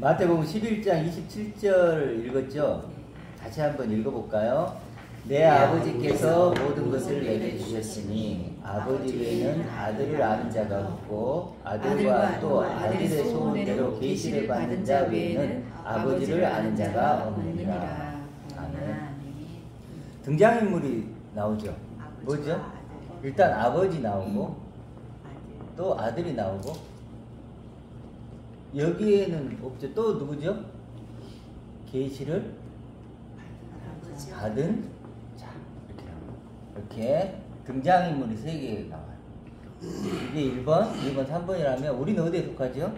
마태복음 11장 27절 읽었죠? 다시 한번 읽어볼까요? 내 아버지께서 모든 것을 내게 주셨으니 아버지 외에는 아들을 아는 자가 없고 아들과 또 아들의 소원대로 계시를 받는 자 외에는 아버지를 아는 자가 없느니라. 아멘. 등장인물이 나오죠. 뭐죠? 일단 아버지 나오고 또 아들이 나오고 여기에는 없죠. 또 누구죠? 계시를 받은 자, 이렇게 등장인물이 3개 나와요. 이게 1번, 2번, 3번이라면 우리는 어디에 속하죠?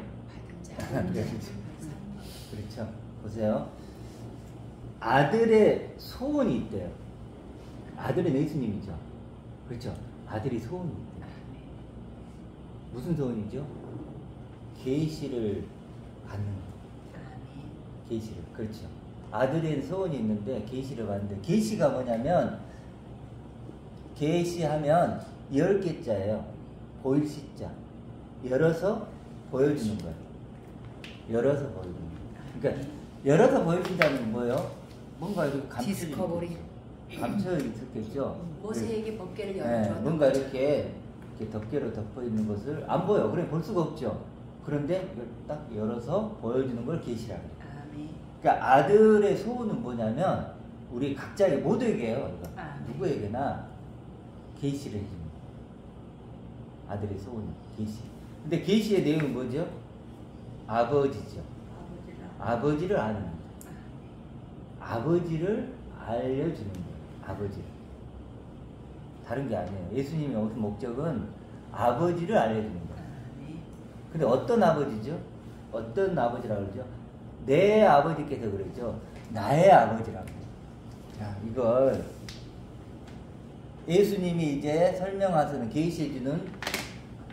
그렇죠. 보세요. 아들의 소원이 있대요. 아들은 예수님이죠. 그렇죠. 아들이 소원이 있대요. 무슨 소원이죠? 계시를 받는 거예요. 계시를. 그렇죠. 아들의 소원이 있는데 계시를 받는데 계시가 뭐냐면 계시하면 10개자예요. 보일 시자. 열어서 보여주는 거예요. 열어서 보여주는 거예요. 그러니까 열어서 보여준다는 건 뭐예요? 뭔가 이렇게 감춰 있었겠죠. 모세에게 법궤를 열어줘. 네, 뭔가 이렇게 덮개로 덮어 있는 것을 안 보여. 그래 볼 수가 없죠. 그런데 딱 열어서 보여주는 걸 계시라 그래요. 그러니까 아들의 소원은 뭐냐면 우리 각자의 모두에게요. 누구에게나 계시를 해줍니다. 아들의 소원은 계시. 근데 계시의 내용은 뭐죠? 아버지죠. 아버지를 아는 거예요. 아버지를 알려주는 거예요. 아버지를. 다른 게 아니에요. 예수님의 오신 목적은 아버지를 알려주는 거예요. 근데 어떤 아버지죠? 어떤 아버지라고 그러죠? 내 아버지께서 그러죠. 나의 아버지라고. 자, 이걸 예수님이 이제 설명하서는 계시해주는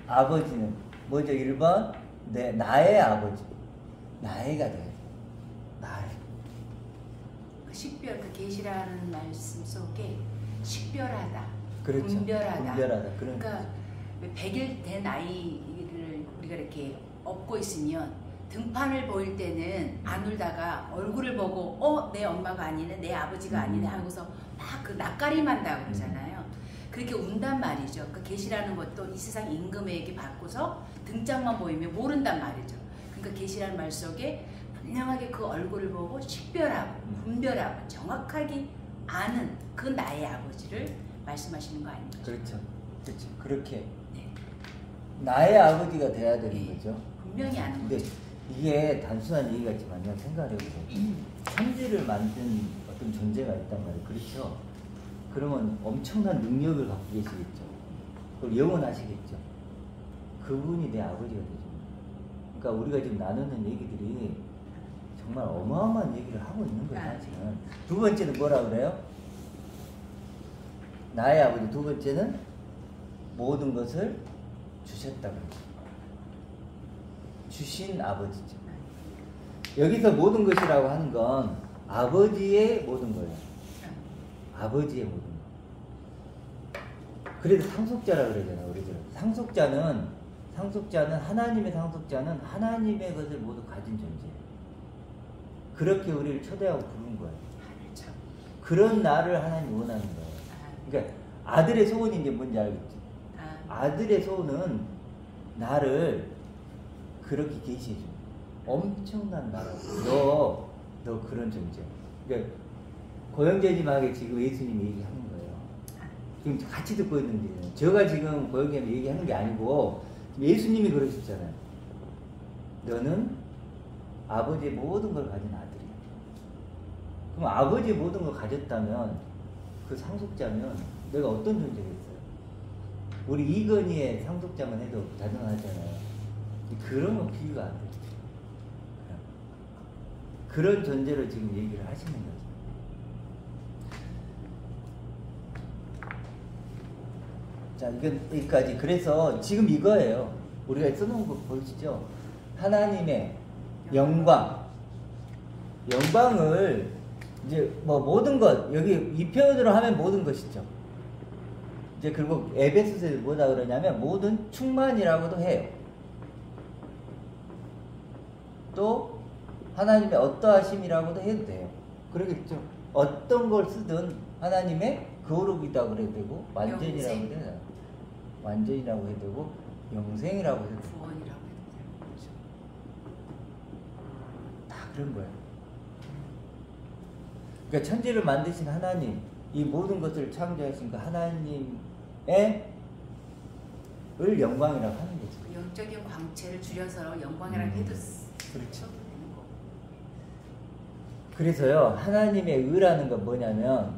아버지는 뭐죠? 1번 나의 아버지. 나의가 돼요. 나의. 식별, 그 계시라는 말씀 속에 식별하다, 그렇죠. 분별하다. 그러니까 100일 된 아이를 우리가 이렇게 업고 있으면 등판을 보일 때는 안 울다가 얼굴을 보고 내 엄마가 아니네, 내 아버지가 아니네 하고서 막 그 낯가림한다고 그러잖아요. 그렇게 운단 말이죠. 그 계시라는 것도 이 세상 임금에게 받고서 등짝만 보이면 모른단 말이죠. 그러니까 계시라는 말 속에 분명하게 그 얼굴을 보고 식별하고 분별하고 정확하게 아는 그 나의 아버지를 말씀하시는 거 아닙니까? 그렇죠. 그렇죠. 그렇게 나의 아버지가 돼야 되는 거죠. 분명히 아는 근데 거죠. 이게 단순한 얘기 같지만요. 생각을 해보세요. 천지를 만든 어떤 존재가 있단 말이에요. 그렇죠? 그러면 엄청난 능력을 갖고 계시겠죠. 그리고 영원하시겠죠. 그분이 내 아버지가 되죠. 그러니까 우리가 지금 나누는 얘기들이 정말 어마어마한 얘기를 하고 있는 거예요. 사실은. 두 번째는 뭐라 그래요? 나의 아버지. 두 번째는 모든 것을 주셨다고 그래요. 주신 아버지죠. 여기서 모든 것이라고 하는 건 아버지의 모든 거예요. 아버지의 모든 거. 그래서 상속자라 그러잖아요. 우리들은. 상속자는 하나님의 상속자는 하나님의 것을 모두 가진 존재예요. 그렇게 우리를 초대하고 부른 거예요. 그런 나를 하나님이 원하는 거예요. 그러니까 아들의 소원이 이제 뭔지 알겠죠? 아들의 소원은 나를 그렇게 계시해줘. 엄청난 나라고. 너 그런 존재. 그러니까 고영재님하고 지금 예수님이 얘기하는 거예요. 지금 같이 듣고 있는데 제가 지금 고영재님 얘기하는 게 아니고 예수님이 그러셨잖아요. 너는 아버지의 모든 걸 가진 아들이야. 그럼 아버지의 모든 걸 가졌다면 그 상속자면 내가 어떤 존재겠어요? 우리 이건희의 상속자만 해도 대단하잖아요. 그런 건 비교가 안 돼요. 그런 존재로 지금 얘기를 하시는 거죠. 자, 이건 여기까지. 그래서 지금 이거예요. 우리가 써놓은 거 보이시죠? 하나님의 영광을 이제 뭐 모든 것, 여기 이 표현으로 하면 모든 것이죠. 이제 그리고 에베소서에 뭐다 그러냐면 모든 충만이라고도 해요. 또 하나님의 어떠하심이라고도 해도 돼요. 그러겠죠. 어떤 걸 쓰든 하나님의 거룩이다 그래도 되고 완전이라고 해도 되고 완전이라고 해도 되고 영생이라고 해도 되고 구원이라고 해도 되고 다 그런 거예요. 그러니까 천지를 만드신 하나님, 이 모든 것을 창조하신 그 하나님의 을 영광이라고 하는 거죠. 영적인 광채를 줄여서 영광이라고 해도 그렇죠. 되는 거. 그래서요, 하나님의 의라는 건 뭐냐면,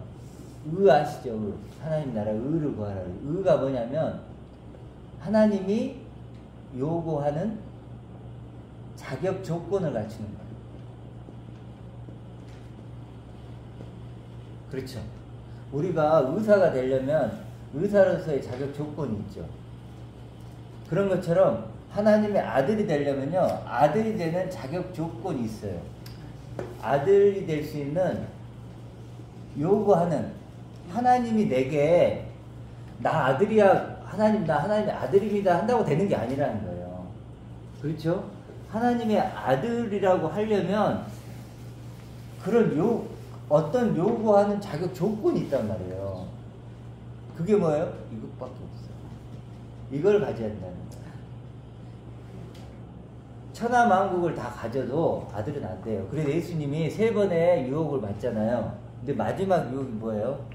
의 아시죠? 의. 하나님 나라 의를 구하라. 의가 뭐냐면, 하나님이 요구하는 자격 조건을 갖추는 거예요. 그렇죠. 우리가 의사가 되려면 의사로서의 자격 조건이 있죠. 그런 것처럼 하나님의 아들이 되려면요, 아들이 되는 자격 조건이 있어요. 아들이 될 수 있는 요구하는, 하나님이 내게 나 아들이야, 하나님 나 하나님의 아들입니다 한다고 되는 게 아니라는 거예요. 그렇죠? 하나님의 아들이라고 하려면 그런 어떤 요구하는 자격 조건이 있단 말이에요. 그게 뭐예요? 이것밖에 없어요. 이걸 가져야 된다는 거예요. 천하만국을 다 가져도 아들은 안 돼요. 그래서 예수님이 3번의 유혹을 받잖아요. 근데 마지막 유혹이 뭐예요?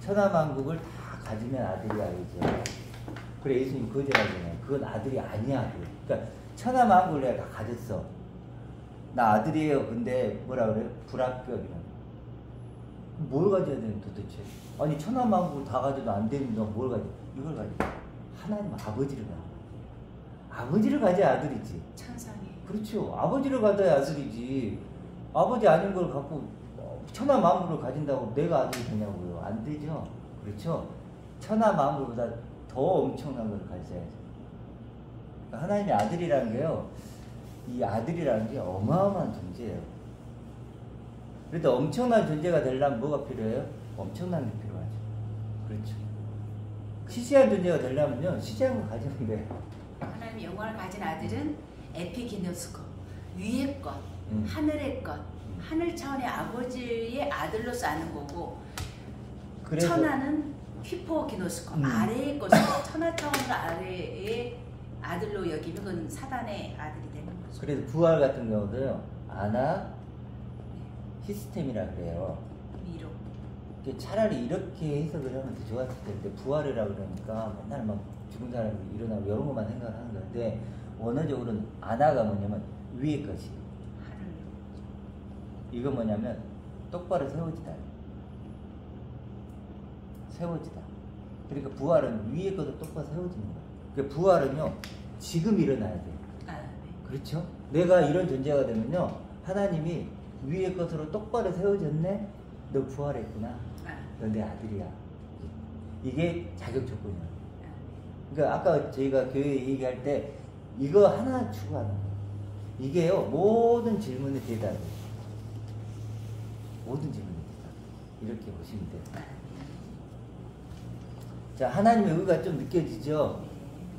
천하만국을 다 가지면 아들이야, 그죠? 그래 예수님 거절하잖아요. 그건 아들이 아니야. 아들. 그러니까 천하만국을 내가 다 가졌어. 나 아들이에요. 근데 뭐라 그래요? 불합격이라고. 뭘 가져야 되는 도대체? 아니 천하만국을 다 가져도 안 되는 너 뭘 가져? 이걸 가져. 하나님 아버지를 가져. 아버지를 가져야 아들이지. 천상에. 그렇죠. 아버지를 가져야 아들이지. 아버지 아닌 걸 갖고 천하만국을 가진다고 내가 아들이 되냐고요. 안 되죠. 그렇죠. 천하만국보다 더 엄청난 걸 가져야죠. 그러니까 하나님의 아들이라는 게요, 이 아들이라는 게 어마어마한 존재예요. 그래도 엄청난 존재가 되려면 뭐가 필요해요? 엄청난 게 필요하죠. 그렇죠. 시시한 존재가 되려면요, 시시한 걸 가지면 돼요. 하나님의 영광을 가진 아들은 에피기노스고, 위의 것, 하늘의 것, 하늘 차원의 아버지의 아들로서 아는 거고, 그래서, 천하는 휘포기노스고, 아래의 것을 천하 차원으로 아래의 아들로 여기면 그건 사단의 아들이 되는 거죠. 그래서 부활 같은 경우도요, 아나 시스템이라 그래요. 위로. 차라리 이렇게 해석을 하면 더 좋았을 텐데, 부활이라 그러니까 맨날 막 죽은 사람이 일어나고 이런 것만 생각하는 건데, 원어적으로는 아나가 뭐냐면 위의 것이. 하늘. 이거 뭐냐면 똑바로 세워지다. 세워지다. 그러니까 부활은 위의 것을 똑바로 세워지는 거예요. 그러니까 부활은요, 지금 일어나야 돼요. 아, 네. 그렇죠? 내가 이런 존재가 되면요, 하나님이 위의 것으로 똑바로 세워졌네? 너 부활했구나. 너 내 아들이야. 이게 자격 조건이야. 그러니까 아까 저희가 교회 얘기할 때 이거 하나 추구하는 거예요. 이게요, 모든 질문에 대답해요. 모든 질문에 대답. 이렇게 보시면 돼요. 자, 하나님의 의가 좀 느껴지죠?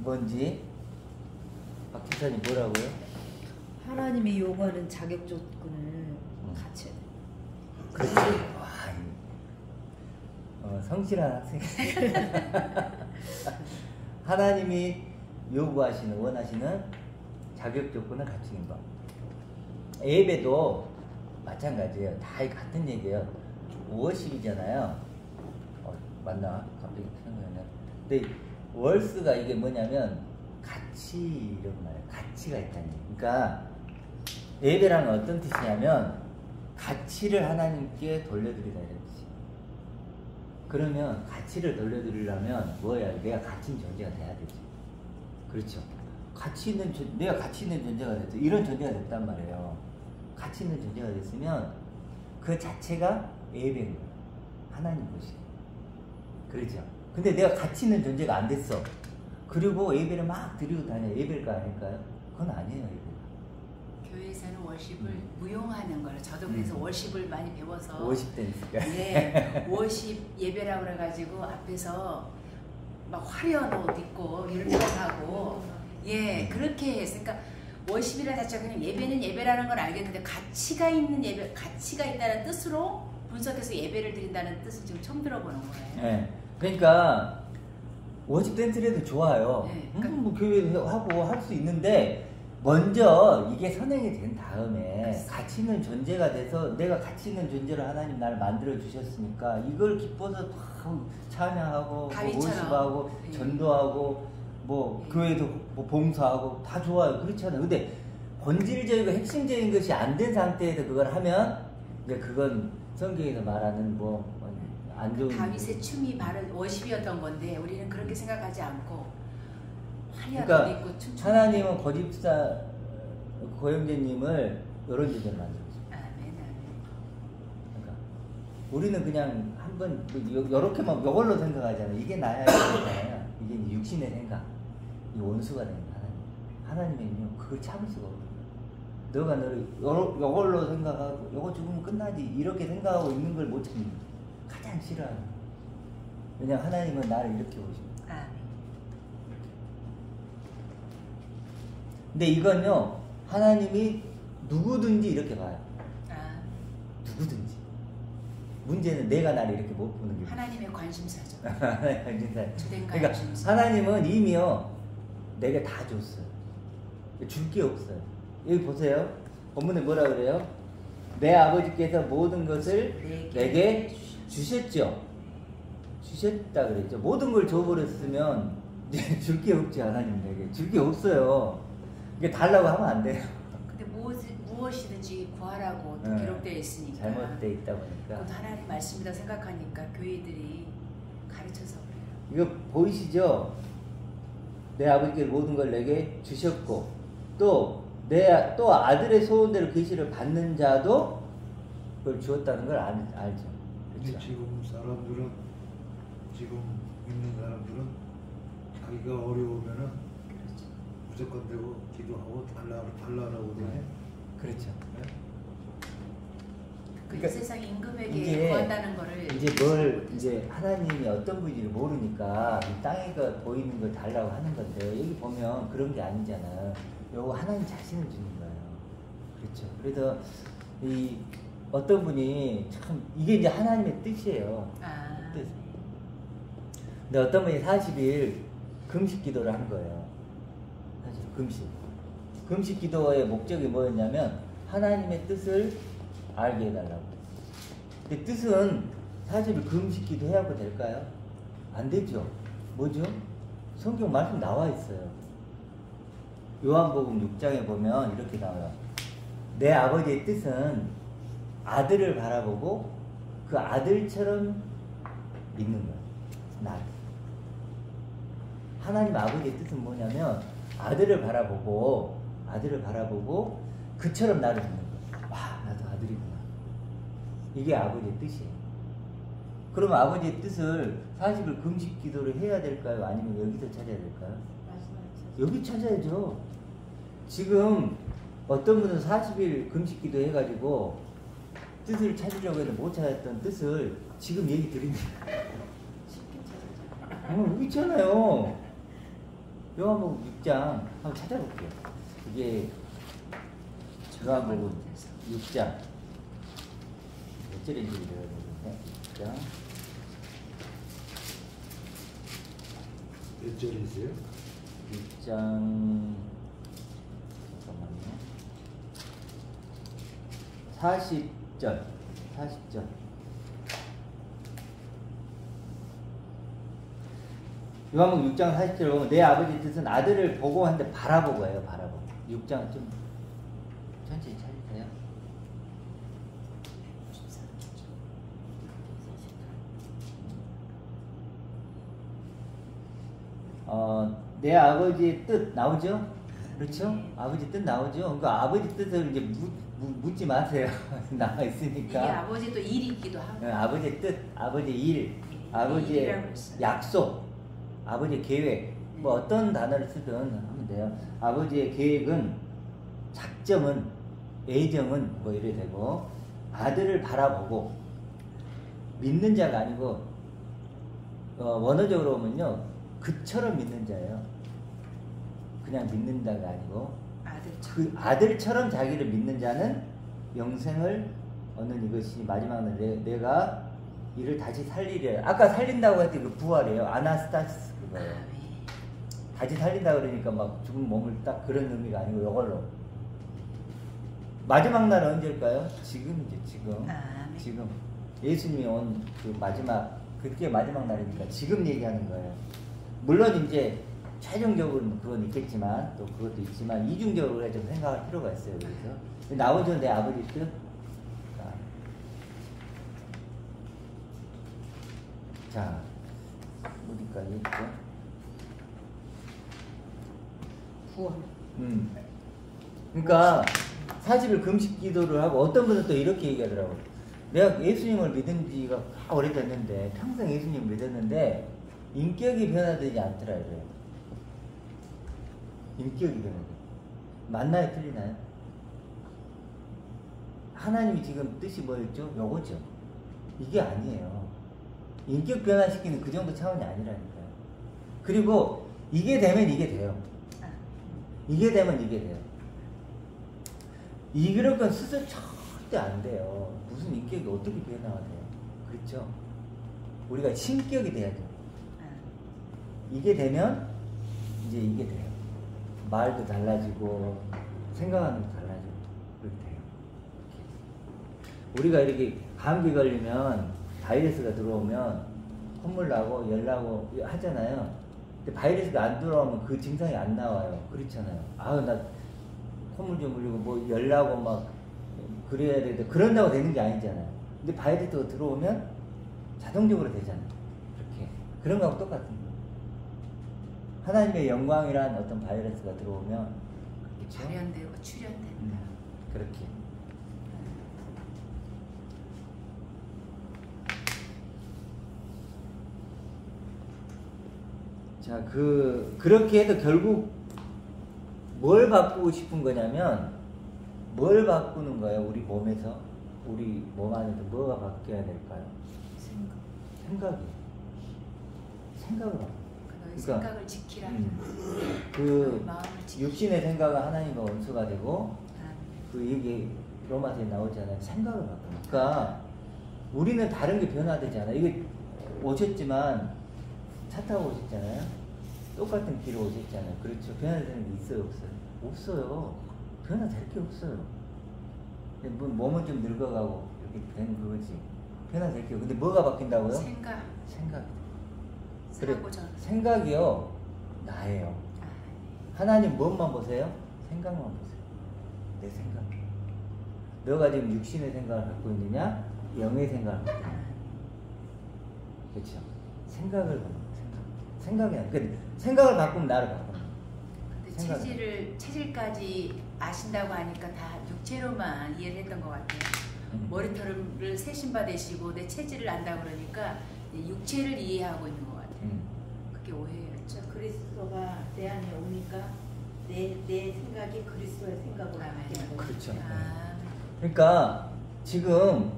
뭔지? 박 기사님 뭐라고요? 하나님이 요구하는 자격 조건을 갖춰야 돼. 그렇지. 와, 성실한 학생. 하나님이 요구하시는, 원하시는 자격 조건을 갖추는 것. 예배도 마찬가지예요. 다 같은 얘기예요. 워십이잖아요. 맞나? 갑자기 생각나네. 근데 월스가 이게 뭐냐면 가치, 이런 말이에요. 가치가 있다는 얘기. 그러니까 예배라는 어떤 뜻이냐면 가치를 하나님께 돌려드리다 이런 뜻이에요. 그러면 가치를 돌려드리려면 뭐야? 내가 가치 있는 존재가 돼야 되지. 그렇죠. 가치 있는 내가 가치 있는 존재가 됐어. 이런 존재가 됐단 말이에요. 가치 있는 존재가 됐으면 그 자체가 예배인 거예요. 하나님 보시. 그렇죠. 근데 내가 가치 있는 존재가 안 됐어. 그리고 예배를 막 드리고 다녀. 예배일까 아닐까요? 그건 아니에요. 예배가. 교회에서는 월십을 무용하는 거예요. 저도 그래서 월십을 많이 배워서. 워십 댄스가. 네, 월십 예배라고 그래가지고 앞에서 막 화려한 옷 입고 이렇게 하고, 예, 그렇게 했으니까 워십이라 자체가 그냥 예배는 예배라는 걸 알겠는데 가치가 있는 예배, 가치가 있다는 뜻으로 분석해서 예배를 드린다는 뜻을 지금 처음 들어보는 거예요. 네. 그러니까 워십 댄스라도 좋아요. 네, 그러니까 뭐 교회에서 하고 할 수 있는데 먼저 이게 선행이 된 다음에 가치 있는 존재가 돼서 내가 가치 있는 존재로 하나님 나를 만들어 주셨으니까 이걸 기뻐서 막 찬양하고 뭐 다윗처럼. 워십하고 네. 전도하고 뭐 네. 교회도 뭐 봉사하고 다 좋아요. 그렇잖아요. 근데 본질적이고 핵심적인 것이 안 된 상태에서 그걸 하면 이제 그건 성경에서 말하는 뭐 안 좋은 다윗의 춤이 바로 워십이었던 건데 우리는 그렇게 생각하지 않고 화려하게 그러니까 입고 춤추는 하나님은 거집사 고영재님을 이런 존재로 만들었어요. 아멘. 그러니까 우리는 그냥 한번 이렇게만 이걸로 생각하잖아요. 이게 나야 이거잖아요. 이게 이제 육신의 생각, 이 원수가 되는 하나님. 하나님은요 그걸 참을 수가 없어요. 너가 너를 이걸로 생각하고 이거 죽으면 끝나지 이렇게 생각하고 있는 걸 못 참는 거예요. 가장 싫어하는. 왜냐면 하나님은 나를 이렇게 보십니다. 아멘. 근데 이건요 하나님이 누구든지 이렇게 봐요. 아, 누구든지. 문제는 내가 나를 이렇게 못 보는 게. 하나님의 관심사죠. 관심사. 주된 그러니까 관심사. 하나님은 이미요 내게 다 줬어요. 줄 게 없어요. 여기 보세요. 본문에 뭐라 그래요? 내 아버지께서 모든 것을 내게 주셨죠. 주셨다 그랬죠. 모든 걸 줘버렸으면 이제 줄 게 없지. 하나님에게 줄 게 없어요. 이게 달라고 하면 안 돼요. 근데 무엇이든지 구하라고 네. 기록되어 있으니까 잘못되어 있다 보니까. 그것도 하나님 말씀이다 생각하니까 교회들이 가르쳐서 그래요. 이거 보이시죠? 내 아버지께서 모든 걸 내게 주셨고 또 아들의 소원대로 계시를 받는 자도 그걸 주었다는 걸 알죠. 근데 그렇죠? 지금 사람들은 지금 있는 사람들은 자기가 어려우면은 무조건 되고 기도하고 달라라고 해. 그렇죠. 그 그러니까 세상 임금에게 이게 구한다는 거를 이제 하나님이 어떤 분인지를 모르니까 이 땅에가 보이는 걸 달라고 하는 건데 여기 보면 그런 게 아니잖아. 요거 하나님 자신을 주는 거예요. 그렇죠. 그래서 이 어떤 분이 참 이게 이제 하나님의 뜻이에요. 아, 뜻. 근데 어떤 분이 40일 금식 기도를 한 거예요. 사실 금식 기도의 목적이 뭐였냐면 하나님의 뜻을 알게 해달라고. 근데 뜻은 40일 금식 기도해야고 될까요? 안 되죠. 뭐죠? 성경 말씀 나와 있어요. 요한복음 6장에 보면 이렇게 나와요. 내 아버지의 뜻은 아들을 바라보고 그 아들처럼 믿는 거예요. 나를. 하나님 아버지의 뜻은 뭐냐면 아들을 바라보고 그처럼 나를 믿는 거예요. 와, 나도 아들이구나. 이게 아버지의 뜻이에요. 그럼 아버지의 뜻을 40일 금식 기도를 해야 될까요? 아니면 여기서 찾아야 될까요? 여기 찾아야죠. 지금 어떤 분은 40일 금식 기도 해가지고 뜻을 찾으려고 해도 못 찾았던 뜻을 지금 얘기 드립니다. 쉽게 찾았죠. 여기 있잖아요. 요한복음 6장 한번 찾아볼게요. 이게 요한복음 6장 몇 절인지 읽어야 되는데 6장 몇 절이세요? 6장 잠깐만요. 40절 요한복음 6장 40절 보면 내 아버지 뜻은 아들을 보고 하는데 바라보고예요. 바라보고 6장 좀 천천히 찾으세요. 내 아버지의 뜻 나오죠? 그렇죠? 아버지 뜻 나오죠? 그러니까 아버지 뜻을 이제 묻지 마세요. 나와 이게 있으니까. 아버지도 일이기도 하고 아버지의 뜻, 아버지의 일, 아버지의 일이라고 했어요. 약속, 아버지의 계획, 뭐 어떤 단어를 쓰든 하면 돼요. 아버지의 계획은, 작정은, 애정은 뭐 이래 되고, 아들을 바라보고, 믿는 자가 아니고, 원어적으로 보면요, 그처럼 믿는 자예요. 그냥 믿는 자가 아니고, 그 아들처럼 자기를 믿는 자는 영생을 얻는 이것이 마지막 날 내가 이를 다시 살리려. 아까 살린다고 했더니 그 부활이에요. 아나스타시스 그거예요. 다시 살린다 그러니까 막 죽은 몸을 딱 그런 의미가 아니고 이걸로. 마지막 날은 언제일까요? 지금이죠. 지금. 지금 예수님이 온 그 마지막, 그게 마지막 날이니까 지금 얘기하는 거예요. 물론 이제 최종적으로는 그건 있겠지만 또 그것도 있지만 이중적으로 좀 생각할 필요가 있어요. 그래서 나오죠, 내 아버지 뜻. 자, 어디까지 했죠? 구원. 그러니까 40일 금식 기도를 하고 어떤 분은 또 이렇게 얘기하더라고요. 내가 예수님을 믿은 지가 오래됐는데 평생 예수님을 믿었는데 인격이 변화되지 않더라 이래요. 인격이 변화돼. 맞나요? 틀리나요? 하나님이 지금 뜻이 뭐였죠? 요거죠. 이게 아니에요. 인격 변화시키는 그 정도 차원이 아니라니까요. 그리고 이게 되면 이게 돼요. 이게 되면 이게 돼요. 이럴 건 스스로 절대 안 돼요. 무슨 인격이 어떻게 변화가 돼요? 그렇죠? 우리가 신격이 돼야죠. 이게 되면 이제 이게 돼요. 말도 달라지고 생각하는 게 달라지고 그렇게 돼요. 우리가 이렇게 감기 걸리면 바이러스가 들어오면 콧물 나고 열 나고 하잖아요. 근데 바이러스가 안 들어오면 그 증상이 안 나와요. 그렇잖아요. 아유 나 콧물 좀 흘리고 뭐 열 나고 막 그래야 되는데 그런다고 되는 게 아니잖아요. 근데 바이러스가 들어오면 자동적으로 되잖아요. 그렇게 그런 거하고 똑같은 거예요. 하나님의 영광이란 어떤 바이러스가 들어오면 그렇죠? 발현되고 출현된다. 그렇게. 자, 그렇게 해도 결국 뭘 바꾸고 싶은 거냐면, 뭘 바꾸는 거예요? 우리 몸에서? 우리 몸 안에서 뭐가 바뀌어야 될까요? 생각이에요. 생각을 바꿔. 너의 생각을 지키라는 그 마음을 육신의 생각은 하나님과 원수가 되고, 그 얘기 로마서에 나오잖아요. 생각을 바꿔. 그러니까 우리는 다른 게 변화되잖아요. 이게 오셨지만 차 타고 오셨잖아요. 똑같은 길을 오셨잖아요. 그렇죠. 변화되는 게 있어요, 없어요? 없어요. 변화될 게 없어요. 몸은 좀 늙어가고 이렇게 되는 그거지. 변화될 게. 근데 뭐가 바뀐다고요? 생각. 그래, 생각이요 나예요. 하나님 무엇만 보세요? 생각만 보세요. 내 생각. 너가 지금 육신의 생각을 갖고 있느냐, 영의 생각을 갖고 있느냐. 그렇죠. 생각을 보는 생각이 아니라 생각을 바꾸면 나를 바꾸는 거예요. 근데 체질까지 아신다고 하니까 다 육체로만 이해를 했던 것 같아요. 머리털을 세신받으시고 내 체질을 안다고 그러니까 육체를 이해하고 있는 것 같아요. 그게 오해였죠. 그리스도가 내 안에 오니까 내 생각이 그리스도의 생각으로 바뀌는 거예요. 그렇죠. 그러니까 지금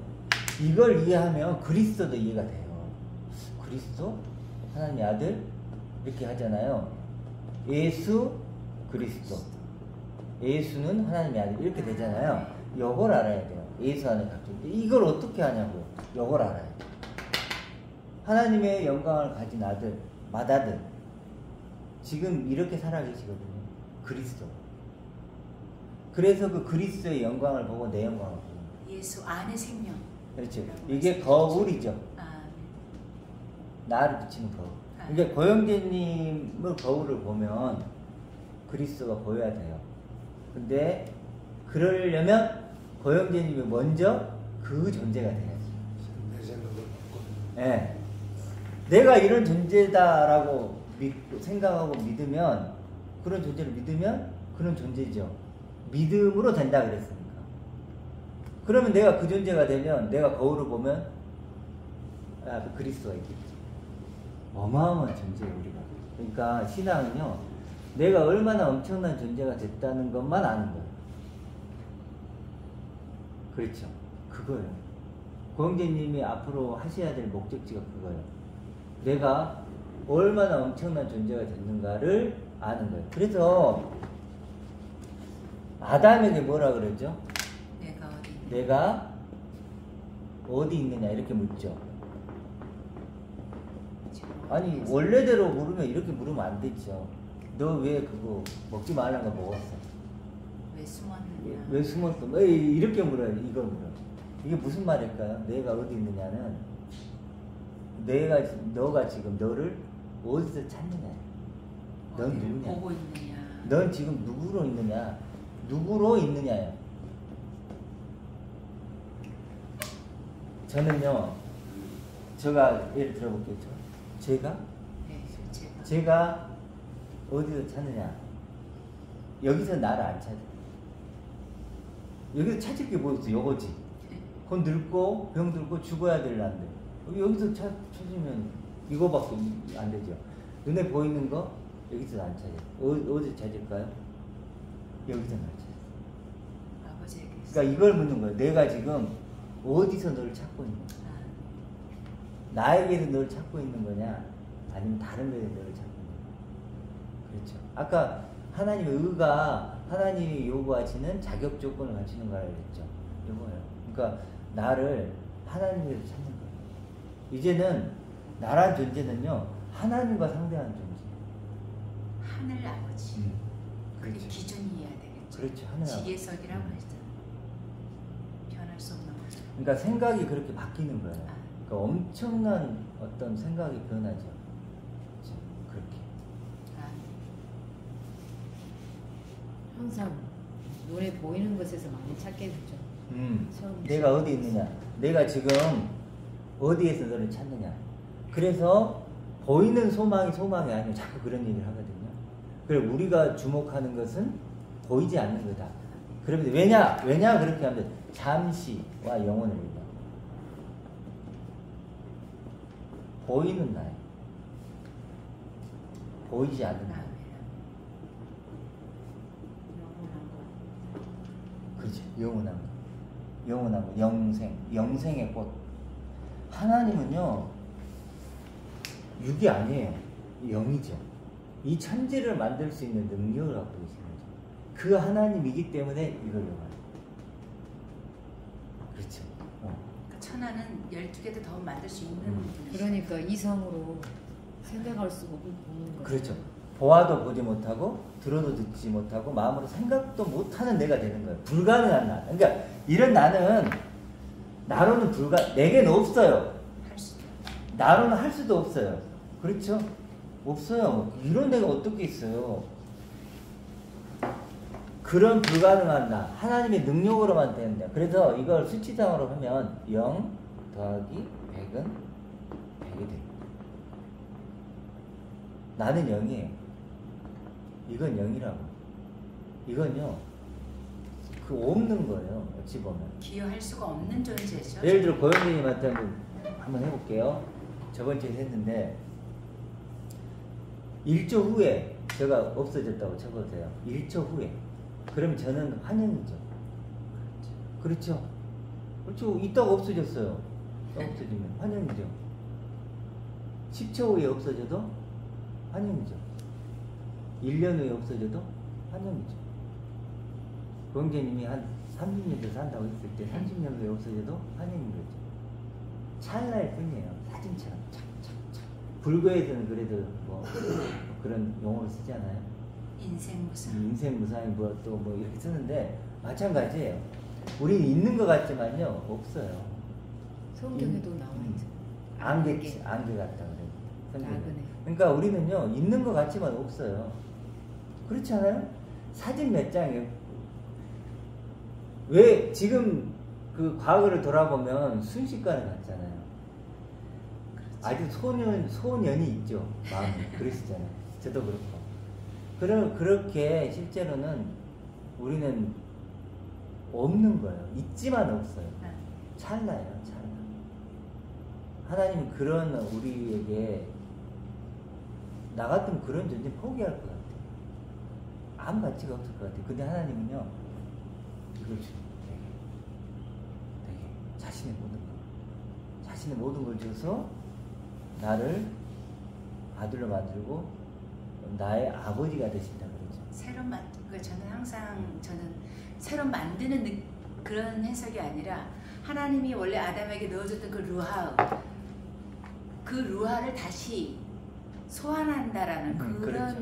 이걸 이해하면 그리스도도 이해가 돼요. 그리스도? 하나님의 아들? 이렇게 하잖아요. 예수, 그리스도. 예수는 하나님의 아들. 이렇게 되잖아요. 이걸 알아야 돼요. 예수 안에 갖고. 이걸 어떻게 하냐고요. 이걸 알아야 돼요. 하나님의 영광을 가진 아들, 맏아들. 지금 이렇게 살아계시거든요. 그리스도. 그래서 그 그리스도의 영광을 보고 내 영광을 보는 거예요. 예수 안의 생명. 그렇죠. 이게 거울이죠. 나를 비치는 거울. 그러니까 고영재님의 거울을 보면 그리스도가 보여야 돼요. 근데 그러려면 고영재님이 먼저 그 존재가 돼야지. 내 생각을 바꿔. 네. 내가 이런 존재다라고 생각하고 믿으면, 그런 존재를 믿으면 그런 존재죠. 믿음으로 된다 그랬으니까. 그러면 내가 그 존재가 되면 내가 거울을 보면 그리스도가 있겠지. 어마어마한 존재예요, 우리가. 그러니까 신앙은요, 내가 얼마나 엄청난 존재가 됐다는 것만 아는 거예요. 그렇죠. 그거예요. 고영재님이 앞으로 하셔야 될 목적지가 그거예요. 내가 얼마나 엄청난 존재가 됐는가를 아는 거예요. 그래서 아담에게 뭐라 그러죠? 내가 어디 있냐? 내가 어디 있느냐 이렇게 묻죠. 아니 원래대로 물으면 이렇게 물으면 안 되죠. 너 왜 그거 먹지 말라는 거 먹었어? 왜 숨었느냐? 왜 숨었어? 에이, 이렇게 물어요. 이거 물어. 이게 무슨 말일까요? 내가 어디 있느냐는 너가 지금 너를 어디서 찾느냐. 넌 어디를 누구냐? 보고 있느냐? 넌 지금 누구로 있느냐? 누구로 있느냐요. 저는요, 제가 예를 들어볼게요. 제가 네, 제가 어디서 찾느냐? 여기서 나를 안 찾아. 여기서 찾을 게 뭐 있어? 요거지. 곧 늙고 병들고 죽어야 될 난데 여기서 찾으면 이거밖에 안 되죠. 눈에 보이는 거 여기서 안 찾아요. 어디 찾을까요? 여기서 안 찾아요. 아버지에게서. 그러니까 이걸 묻는 거예요. 내가 지금 어디서 너를 찾고 있는 거야? 나에게서 너를 찾고 있는 거냐? 아니면 다른 데서 너를 찾고 있는 거야? 그렇죠. 아까 하나님의 의가 하나님이 요구하시는 자격 조건을 갖추는 거라 그랬죠. 요거예요. 그러니까 나를 하나님에서 찾는 거예요. 이제는 나란 존재는요 하나님과 상대하는 존재. 하늘 아버지. 그게 그렇죠. 기준이어야 되겠죠. 그렇죠. 하늘 아버지. 지계석이라고 했잖아. 변할 수 없는 거죠. 그러니까 생각이 그렇게 바뀌는 거예요. 그러니까 엄청난 어떤 생각이 변하죠. 그렇죠. 그렇게. 항상 눈에 보이는 것에서 많이 찾게 되죠. 내가 어디 있느냐? 내가 지금 어디에서 너를 찾느냐? 그래서 보이는 소망이 아니고 자꾸 그런 얘기를 하거든요. 그래 우리가 주목하는 것은 보이지 않는 거다. 그러면 왜냐 그렇게 하면 잠시와 영혼을 얘기합니다. 보이는 날, 보이지 않는 날. 그렇지. 영원한 것. 영원한 것. 영생의 꽃. 하나님은요, 육이 아니에요. 영이죠. 이 천지를 만들 수 있는 능력을 갖고 계시는 거죠. 그 하나님이기 때문에 이걸 영화해요. 그렇죠. 천하는 12개도 더 만들 수 있는 분이시죠. 그러니까 이성으로 생각할 수가 없는 거죠. 그렇죠. 보아도 보지 못하고 들어도 듣지 못하고 마음으로 생각도 못하는 내가 되는 거예요. 불가능한 나. 그러니까 이런 나는 나로는 내게는 없어요. 할 수도. 나로는 할 수도 없어요. 그렇죠? 없어요. 이런 내가 어떻게 있어요? 그런 불가능한 나, 하나님의 능력으로만 되는 데. 그래서 이걸 수치상으로 하면 0 더하기 100은 100이 됩니다. 나는 0이에요. 이건 0이라고. 이건요, 그 없는 거예요. 어찌 보면. 기여할 수가 없는 존재죠. 예를 들어 고영재님한테 한번 해볼게요. 저번 주에 했는데 1초 후에 제가 없어졌다고 쳐보세요. 1초 후에. 그럼 저는 환영이죠. 그렇죠. 그렇죠. 이따가 없어졌어요. 없어지면 환영이죠. 10초 후에 없어져도 환영이죠. 1년 후에 없어져도 환영이죠. 고영재님이 한 30년 더 산다고 했을 때 30년 후에 없어져도 환영인 거죠. 찰나일 뿐이에요. 사진처럼 착착착. 불교에서는 그래도 뭐 그런 용어를 쓰잖아요. 인생무상. 뭐 또 뭐 이렇게 쓰는데 마찬가지예요. 우리는 있는 것 같지만요 없어요. 성경에도 나와있죠. 안개 같다 그래요. 나그네. 그러니까 우리는요 있는 것 같지만 없어요. 그렇지 않아요? 사진 몇 장이에요. 왜 지금 그 과거를 돌아보면 순식간에 갔잖아요. 아주 소년이 있죠. 마음이. 그러시잖아요. 저도 그렇고. 그렇게 실제로는 우리는 없는 거예요. 있지만 없어요. 찰나예요. 찰나. 하나님은 그런 우리에게 나 같으면 그런 존재 포기할 것 같아요. 아무 가치가 없을 것 같아요. 근데 하나님은요 이걸 주는 되게 자신의 모든 걸 줘서 나를 아들로 만들고 나의 아버지가 되신다 그러죠. 새로 그러니까 저는 항상 새로 만드는 그런 해석이 아니라 하나님이 원래 아담에게 넣어줬던 그 루하를 다시 소환한다라는 그런 그렇죠.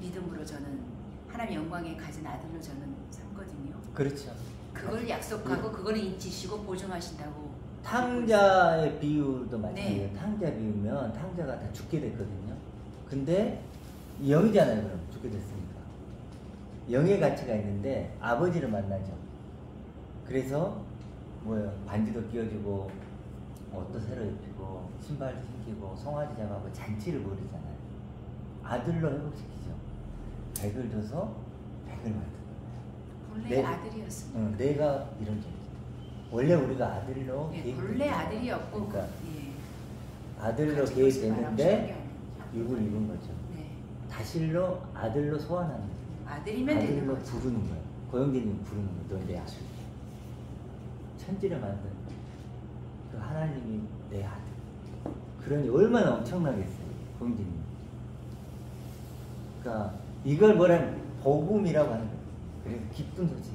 믿음으로 저는 하나님 영광에 가진 아들로 저는 삼거든요. 그렇죠. 그걸 약속하고 그거는 인치시고 보증하신다고. 탕자의 비유도 마찬가지예요. 네. 탕자 비유면 탕자가 다 죽게 됐거든요. 근데 영이잖아요. 그럼 죽게 됐으니까. 영의 가치가 있는데 아버지를 만나죠. 그래서 뭐예요? 반지도 끼워주고 옷도 새로 입히고 신발도 신기고 송아지 잡아고 잔치를 벌이잖아요. 아들로 회복시키죠. 100을 줘서 100을 만든 본래 아들이었습니다. 내가 이런 존재. 원래 우리가 아들로 예, 계획된 본래 거예요. 아들이었고 그러니까 예. 아들로 가지고 싶은 계획됐는데 바람 육을 입은 거죠. 네. 다실로 아들로 소환하는 거예요. 아들이면 되는 아들로 거죠. 부르는 거예요. 고영재님 부르는 거예요. 너 내 아들. 천지를 만든 그 하나님이 내 아들. 그러니 얼마나 엄청나겠어요. 고영재님. 그러니까 이걸 뭐라면 복음이라고 하는 거예요. 그래서 기쁜 소식.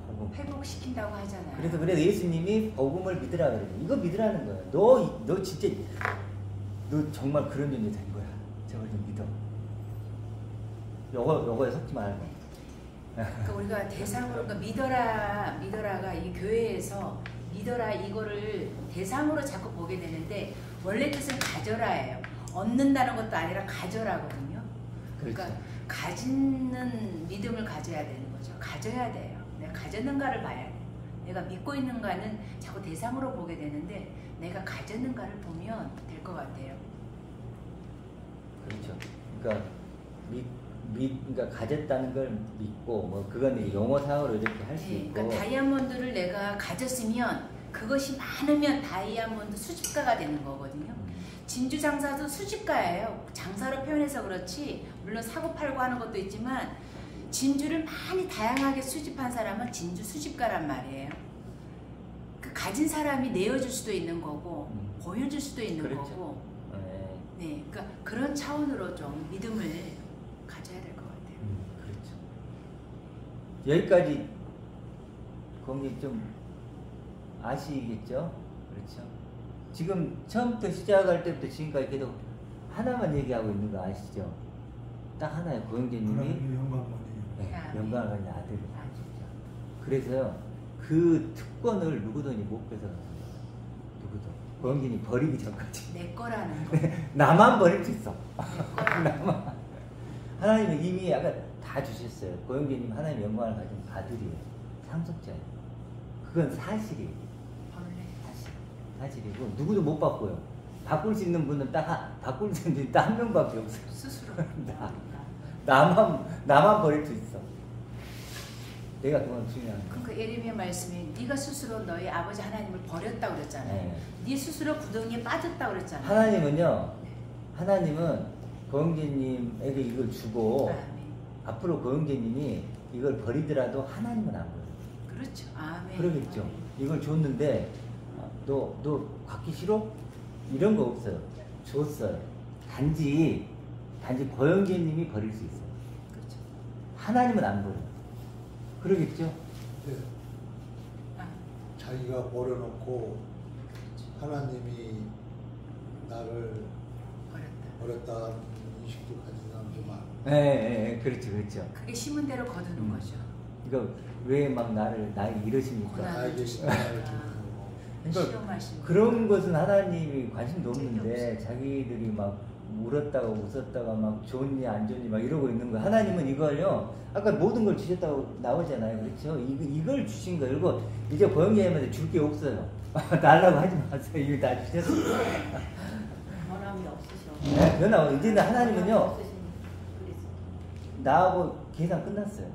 복음. 회복시킨다고 하잖아요. 그래서 예수님이 복음을 믿으라 그래요. 이거 믿으라는 거예요. 너 진짜 너 정말 그런 존재 된 거야. 제발 좀 믿어. 요거에 속지 말고. 그러니까 우리가 대상으로 그러니까 믿어라가 이 교회에서 믿어라 이거를 대상으로 자꾸 보게 되는데 원래 뜻은 가져라예요. 얻는다는 것도 아니라 가져라거든요. 그러니까 그렇죠. 가지는 믿음을 가져야 되는 거죠. 가져야 돼요. 내가 가졌는가를 봐야 돼요. 내가 믿고 있는가는 자꾸 대상으로 보게 되는데 내가 가졌는가를 보면 될 것 같아요. 그렇죠. 그러니까 그러니까 가졌다는 걸 믿고 뭐 그건 용어상으로 이렇게 할 수 네, 있고. 그러니까 다이아몬드를 내가 가졌으면 그것이 많으면 다이아몬드 수집가가 되는 거거든요. 진주 장사도 수집가예요. 장사로 표현해서 그렇지 물론 사고 팔고 하는 것도 있지만 진주를 많이 다양하게 수집한 사람은 진주 수집가란 말이에요. 그 가진 사람이 내어줄 수도 있는 거고 보여줄 수도 있는 그렇죠. 거고. 네. 네, 그러니까 그런 차원으로 좀 믿음을 가져야 될 것 같아요. 그렇죠. 여기까지 거기 좀 아시겠죠? 그렇죠. 지금 처음부터 시작할 때부터 지금까지 계속 하나만 얘기하고 있는 거 아시죠? 딱 하나예요. 고영재님이 하나님의 영광만이. 네, 아, 영광을 가진 아들을 아시죠. 그래서요 그 특권을 누구든지 못 뺏어갔어요. 누구도. 고영재님 버리기 전까지. 내 거라는 거. 나만 버릴 수 있어. 내 거라는 거. 나만. 하나님은 이미 약간 다 주셨어요. 고영재님 하나님 영광을 가진 아들이에요. 상속자예요. 그건 사실이에요. 벌레. 사실이고 누구도 못 바꿔요. 바꿀 수 있는 분은 바꿀 수 있는 딱 한 명밖에 없어요. 스스로. 나만 버릴 수 있어. 내가 그건 중요한 거. 그러니까 예레미야 말씀이 네가 스스로 너희 아버지 하나님을 버렸다고 그랬잖아요. 네 스스로 구덩이에 빠졌다고 그랬잖아요. 하나님은요. 하나님은 고영재님에게 이걸 주고 아멘. 앞으로 고영재님이 이걸 버리더라도 하나님은 안 버려요. 그렇죠. 아멘. 그러겠죠. 아멘. 이걸 줬는데 너 갖기 싫어? 이런 거 없어요. 줬어요. 단지 고영재님이 버릴 수 있어요. 그렇죠. 하나님은 안 버려요. 그러겠죠? 네. 아, 자기가 버려놓고 하나님이 나를 버렸다는 인식도 가진 사람도 많아. 네, 그렇죠. 그게 심은 대로 거두는 거죠. 이거 왜 막 나를 이러십니까? 고난. 나에게 신앙을 주고 그러니까 시험하시는 그런 것은 하나님이 관심도 없는데 없어요. 자기들이 막 울었다가 웃었다가 막 좋니 안 좋니 막 이러고 있는 거예요. 하나님은 이걸요. 아까 모든 걸 주셨다고 나오잖아요. 그렇죠? 이걸 주신 거예요. 그리고 이제 고영재님한테 줄 게 없어요. 달라고 하지 마세요. 이거 다 주셨어요. 변함이 없으셔. 네, 변화. 이제는 하나님은요. 없으신 그리스도. 나하고 계산 끝났어요.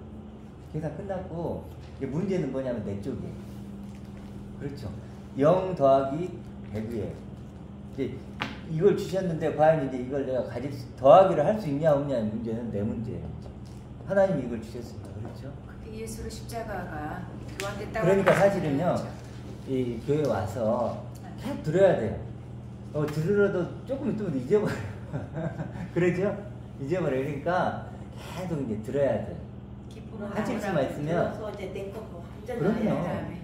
계산 끝났고 이제 문제는 뭐냐면 내 쪽이에요. 그렇죠. 0 더하기 100이에요. 이제 이걸 주셨는데 과연 이제 이걸 내가 더하기를 할 수 있냐 없냐의 문제는 내 문제예요. 하나님이 이걸 주셨습니다. 그렇죠? 그게 예수로 십자가가 교환됐다고. 그러니까 하는 사실은요. 거죠. 이 교회 와서 계속 들어야 돼요. 들으러도 조금 있으면 잊어버려요. 그러죠? 잊어버려요. 그러니까 계속 이제 들어야 돼요. 하실 수만 있으면 들어서 이제 내거 완전 그럼요. 나야. 그다음에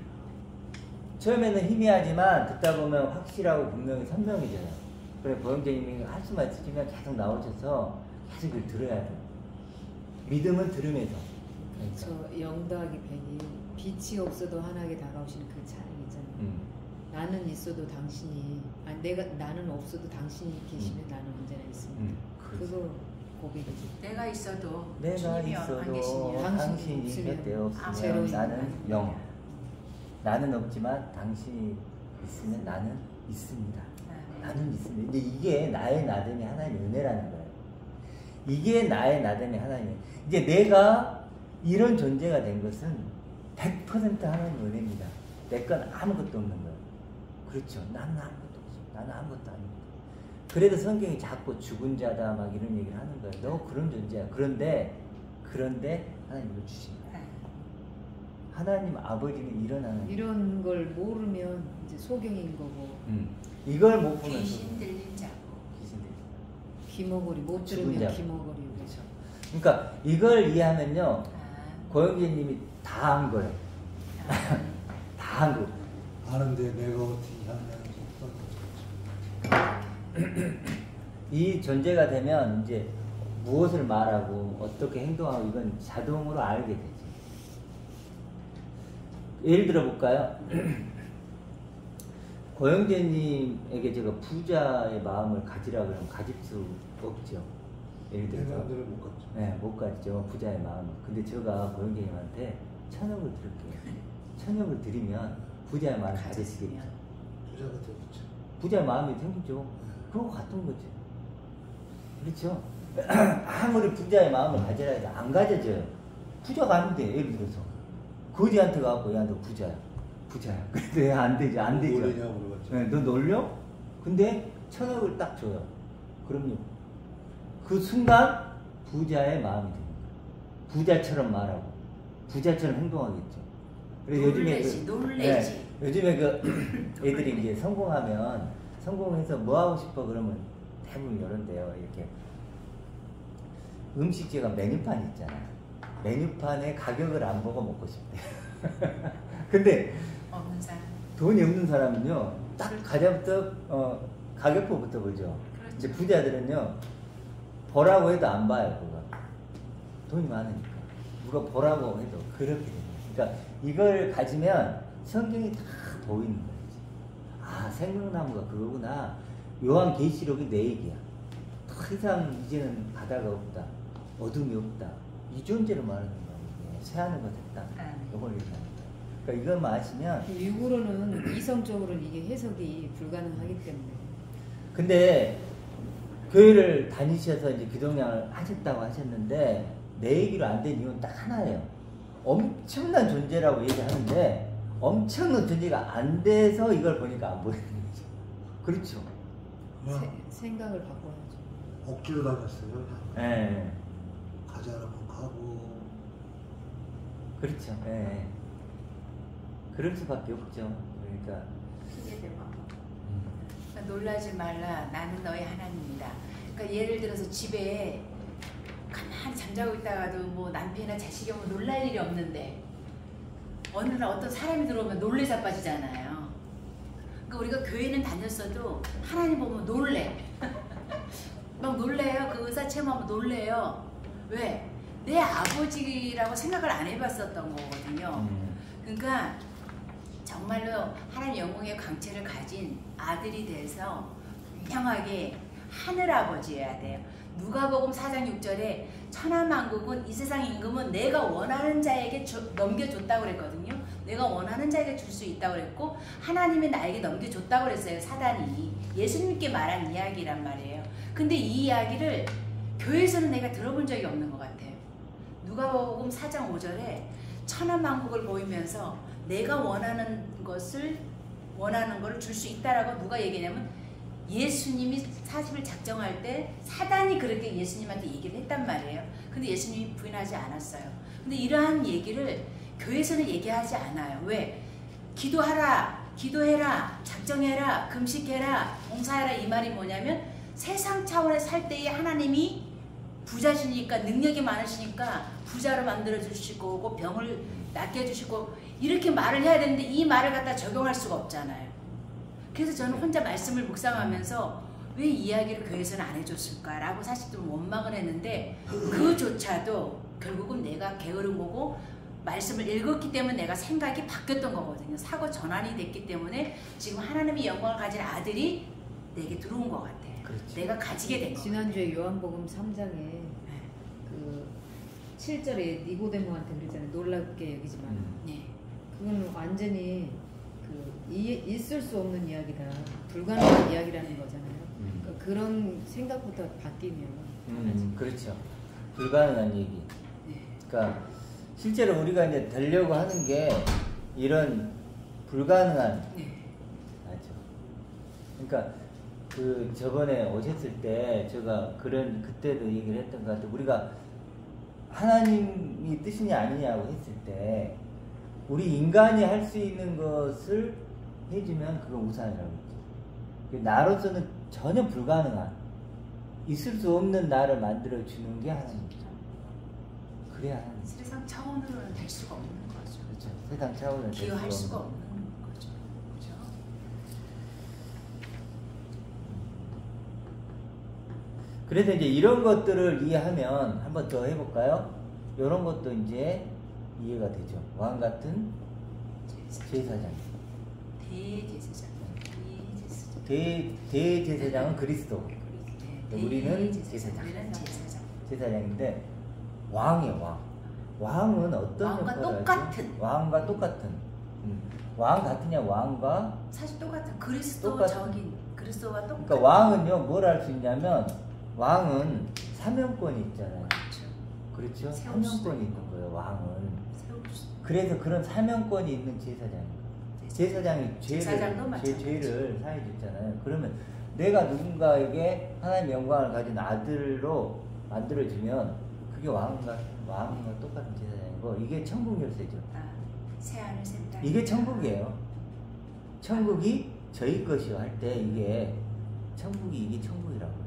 처음에는 희미하지만 듣다 보면 확실하고 분명히 선명해져요. 그래 보영재님이 할 수만 있으시면 계속 나오셔서 계속 그걸 들어야 돼요. 믿음은 들으면서. 저 0 더하기 100이 빛이 없어도 환하게 다가오시는 그 찬양 있잖아요. 나는 있어도 당신이 나는 없어도 당신이 계시면 나는 언제나 있습니다. 그거 고백이지. 내가 있어도 내가 주님이 안 있어도 계시면 당신이 없으면 곁에 없으면 제로인 나는 거야. 0. 나는 없지만 당신이 있으면 나는 있습니다. 나는 있습니다. 근데 이게 나의 나됨이 하나님의 은혜라는 거예요. 이게 나의 나됨이 하나님의. 이제 내가 이런 존재가 된 것은 100% 하나님의 은혜입니다. 내 건 아무것도 없는 거예요. 그렇죠. 나는 아무것도 없어. 나는 아무것도 아닙니다. 그래도 성경이 자꾸 죽은 자다 막 이런 얘기를 하는 거예요. 너 그런 존재야. 그런데 하나님 이걸 주신 거예요. 하나님 아버지는 일어나는 이런 걸 모르면 이제 소경인 거고 이걸 못 보면 귀신 들린 자고. 귀신 들린 귀머거리 못 죽은 들으면 자. 귀머거리. 그렇죠. 그러니까 이걸 이해하면요 아, 고영재님이 다 한 거예요. 다 한 거. 아는데 내가 어떻게 하냐는 이 존재가 되면 이제 무엇을 말하고 어떻게 행동하고 이건 자동으로 알게 되지. 예를 들어 볼까요? 고영재님에게 제가 부자의 마음을 가지라 그러면 가질 수 없죠. 예를 내가 들어서 안들을 못 갔죠. 네, 못 가지죠. 부자의 마음을. 근데 제가 고영재님한테 1000억을 드릴게요. 1000억을 드리면 부자의 마음을 가지시겠죠. 부자가 되겠죠. 부자의 마음이 생기죠. 그거 같은 거죠. 그렇죠? 아무리 부자의 마음을 가져라 해도 안 가져져요. 부자가 아닌데, 예를 들어서. 거지한테 가고, 야, 너 부자야. 부자야. 근데 안 되죠. 안 되죠. 놀리냐고 물어봤죠. 네, 너 놀려? 근데 1000억을 딱 줘요. 그럼요. 그 순간 부자의 마음이 되는 거예요. 부자처럼 말하고, 부자처럼 행동하겠죠. 그래서 놀래지, 놀래지. 네, 요즘에 그 애들이 이제 성공해서 뭐 하고 싶어 그러면 대부분 이런데요. 이렇게 음식제가 메뉴판 있잖아요. 메뉴판에 가격을 안 보고 먹고 싶대요. 근데 없는 사람. 돈이 없는 사람은요, 딱 가자부터 가격표부터 보죠. 그렇죠. 이제 부자들은요, 보라고 해도 안 봐요, 그거. 돈이 많으니까. 누가 보라고 해도 그렇게 돼요. 그러니까 이걸 가지면 성경이 다 보이는 거지. 아, 생명나무가 그거구나. 요한계시록이 내 얘기야. 더 이상 이제는 바다가 없다. 어둠이 없다. 이 존재로 말하는 거예요. 새하늘과 됐다. 이걸 얘기하는 거예요. 그러니까 이것만 아시면. 육으로는 이성적으로는 이게 해석이 불가능하기 때문에. 근데 교회를 다니셔서 이제 기독량을 하셨다고 하셨는데 내 얘기로 안 된 이유는 딱 하나예요. 엄청난 존재라고 얘기하는데 엄청난 존재가 안 돼서 이걸 보니까 안 보이는 거죠. 그렇죠. 그냥 생각을 바꿔야죠. 억지로 다녔어요. 예. 가자라면 가고. 그렇죠. 예. 그럴 수밖에 없죠. 그러니까 놀라지 말라. 나는 너의 하나님이다. 그러니까 예를 들어서 집에 가만히 잠자고 있다가도 뭐 남편이나 자식이 오면 놀랄 일이 없는데 어느 날 어떤 사람이 들어오면 놀래 자빠지잖아요. 그러니까 우리가 교회는 다녔어도 하나님 보면 놀래. 막 놀래요. 그 의사 체험하면 놀래요. 왜? 내 아버지라고 생각을 안 해봤었던 거거든요. 그러니까 정말로 하나님 영광의 광채를 가진 아들이 돼서 분명하게 하늘아버지여야 돼요. 누가복음 4장 6절에 천하만국은 이 세상 임금은 내가 원하는 자에게 넘겨줬다고 그랬거든요. 내가 원하는 자에게 줄 수 있다고 그랬고 하나님이 나에게 넘겨줬다고 그랬어요. 사단이. 예수님께 말한 이야기란 말이에요. 근데 이 이야기를 교회에서는 내가 들어본 적이 없는 것 같아요. 누가복음 4장 5절에 천하만국을 보이면서 내가 원하는 거를 줄 수 있다라고 누가 얘기냐면 예수님이 40일 작정할 때 사단이 그렇게 예수님한테 얘기를 했단 말이에요. 근데 예수님이 부인하지 않았어요. 근데 이러한 얘기를 교회에서는 얘기하지 않아요. 왜? 기도하라, 기도해라, 작정해라, 금식해라, 봉사해라 이 말이 뭐냐면 세상 차원에 살 때에 하나님이 부자시니까 능력이 많으시니까 부자로 만들어 주시고 꼭 병을 낫게 해주시고 이렇게 말을 해야 되는데 이 말을 갖다 적용할 수가 없잖아요. 그래서 저는 혼자 말씀을 묵상하면서 왜 이야기를 교회에서는 안 해줬을까라고 사실 좀 원망을 했는데 그조차도 결국은 내가 게으른 거고 말씀을 읽었기 때문에 내가 생각이 바뀌었던 거거든요. 사고 전환이 됐기 때문에 지금 하나님의 영광을 가진 아들이 내게 들어온 것 같아요. 그렇지. 내가 가지게 된 거. 지난주에 요한복음 3장에 그 7절에 니고데모한테 그러잖아요. 놀랍게 여기지만 네. 그건 완전히 그 있을 수 없는 이야기다. 불가능한 이야기라는 거잖아요. 그러니까 그런 생각부터 바뀌면 그렇죠. 불가능한 얘기. 네. 그러니까 실제로 우리가 이제 되려고 하는 게 이런 불가능한 네. 맞죠. 그러니까 그 저번에 오셨을 때 제가 그런 그때도 얘기를 했던 것 같아요. 우리가 하나님이 뜻이냐 아니냐고 했을 때 우리 인간이 할 수 있는 것을 해주면 그건 우상이라고 했죠. 나로서는 전혀 불가능한 있을 수 없는 나를 만들어 주는 게 하나님이죠. 그래야 하나님. 세상 차원으로는 될 수가 없는 거죠. 그렇죠. 세상 차원은 기여할 수가 없는 거죠. 그렇죠. 그래서 이제 이런 것들을 이해하면 한번 더 해볼까요? 이런 것도 이제 이해가 되죠. 왕 같은 제사장. 대제사장은 그리스도. 우리는 제사장. 제사장인데 왕이에요. 왕. 왕은 어떤 왕과 역할을 똑같은. 하죠? 왕과 똑같은. 왕 같으냐 왕과 사실 똑같은 그리스도적인 똑같은. 그리스도와 똑같은. 그러니까 왕은요 뭘 할 수 있냐면 왕은 사명권이 있잖아요. 그렇죠. 그렇죠? 세울 수도 사명권이 있고. 있는 거예요. 왕은. 세울 수. 그래서 그런 사명권이 있는 제사장이에요. 제사장이 제사장도 마찬가지. 죄를 사해 줬잖아요. 그러면 내가 누군가에게 하나님의 영광을 가진 아들로 만들어주면 그게 왕과 똑같은 제사장이고 이게 천국 열쇠죠. 새하늘 새 땅. 이게 천국이에요. 천국이 저희 것이요 할 때 이게 이게 천국이라고요.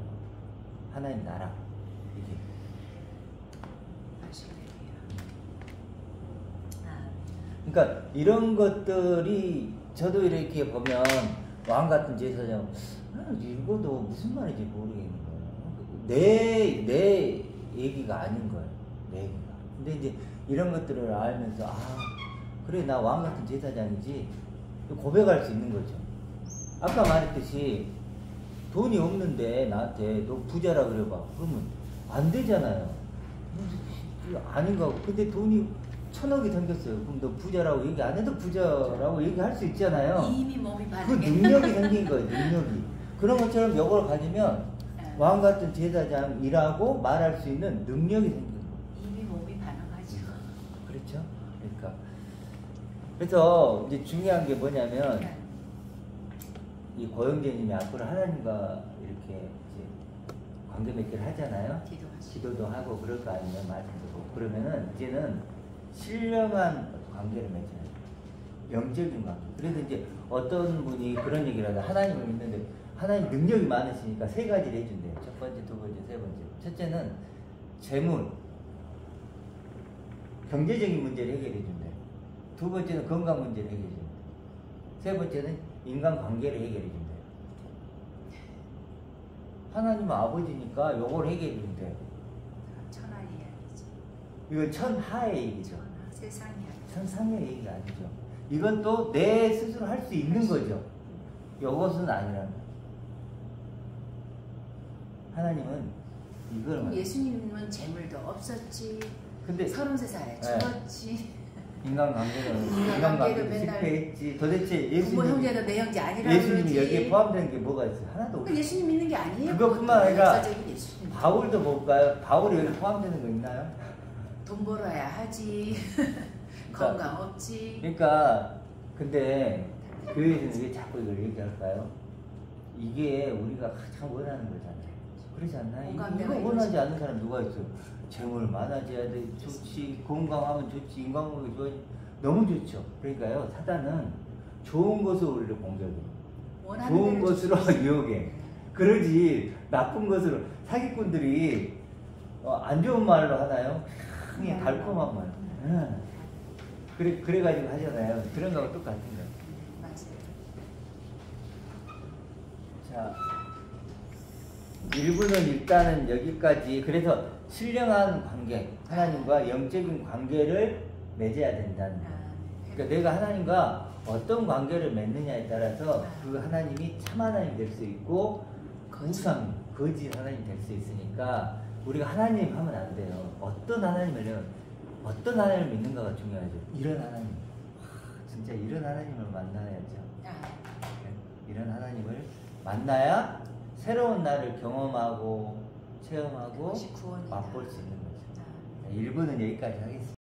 하나님 나라 이게. 그러니까 이런 것들이 저도 이렇게 보면 왕 같은 제사장 읽어도 무슨 말인지 모르겠는 거예요. 내 얘기가 아닌 거예요. 내 얘기가. 근데 이제 이런 것들을 알면서 그래 나 왕 같은 제사장이지 고백할 수 있는 거죠. 아까 말했듯이 돈이 없는데 나한테 너 부자라 그래봐. 그러면 안 되잖아요. 아닌가 하고. 근데 돈이 1000억이 생겼어요. 그럼 너 부자라고 얘기 안 해도 부자라고 얘기할 수 있잖아요. 이미 몸이 그 반응해. 능력이 생긴 거예요. 능력이. 그런 것처럼 이걸 가지면 왕 같은 제사장이라고 말할 수 있는 능력이 생긴 거예요. 이미 몸이 반응하죠. 그렇죠? 그러니까 그래서 이제 중요한 게 뭐냐면 이 고영재님이 앞으로 하나님과 이렇게 이제 관계 맺기를 하잖아요. 기도도 하고 그럴 거 아니에요. 말씀도 하고. 그러면은 이제는 신령한 관계를 맺어요. 영적인 관계. 그래서 이제 어떤 분이 그런 얘기를 하다 하나님을 믿는데 하나님 능력이 많으시니까 세 가지를 해준대요. 첫 번째, 두 번째, 세 번째. 첫째는 재물, 경제적인 문제를 해결해 준대요. 두 번째는 건강 문제를 해결해 준대요. 세 번째는 인간 관계를 해결해 준대요. 하나님은 아버지니까 요걸 해결해 준대요. 천하 이야기죠. 이건 천하의 얘기죠. 세상 이야기. 천상의 얘기가 아니죠. 이건 또 내 스스로 할 수 있는 거죠. 요것은 아니라는 거죠. 하나님은 이걸 예수님은 재물도 없었지. 근데 33살에 죽었지. 인간관계도 맨날 실패했지. 도대체 부모 형제도 내 형제 아니라고 예수님이 그러지. 여기에 포함되는 게 뭐가 있어요? 하나도 없어요. 예수님 믿는 게 아니에요. 그것뿐만 아니라 역사적인 예수님. 바울도 볼까요? 바울이 여기 포함되는 거 있나요? 돈 벌어야 하지. 건강 없지. 그러니까 근데 교회에서는 왜 자꾸 이걸 얘기할까요? 이게 우리가 가장 원하는 거잖아요. 그렇지 않나요? 이거 원하지 않는 사람 누가 있어요? 재물 많아져야 돼, 좋지. 건강하면 좋지. 인간관계 좋아지. 너무 좋죠. 그러니까요, 사단은 좋은 것으로 우리를 공격해. 좋은 것으로 유혹해. 그러지 나쁜 것으로. 사기꾼들이 안 좋은 말로 하나요? 향이 달콤한 맛. 그래가지고 하잖아요. 그런 거하고 똑같은 거예요. 맞아요. 자, 1부는 일단은 여기까지. 그래서 신령한 관계, 하나님과 영적인 관계를 맺어야 된다는 거예요. 그러니까 내가 하나님과 어떤 관계를 맺느냐에 따라서 그 하나님이 참 하나님이 될 수 있고 우상, 거짓 하나님이 될 수 있으니까 우리가 하나님 하면 안 돼요. 어떤 하나님을 믿는가가 중요하죠. 이런 하나님. 진짜 이런 하나님을 만나야죠. 이런 하나님을 만나야 새로운 날을 경험하고 체험하고 그것이 구원이다. 맛볼 수 있는 거죠. 1부는 여기까지 하겠습니다.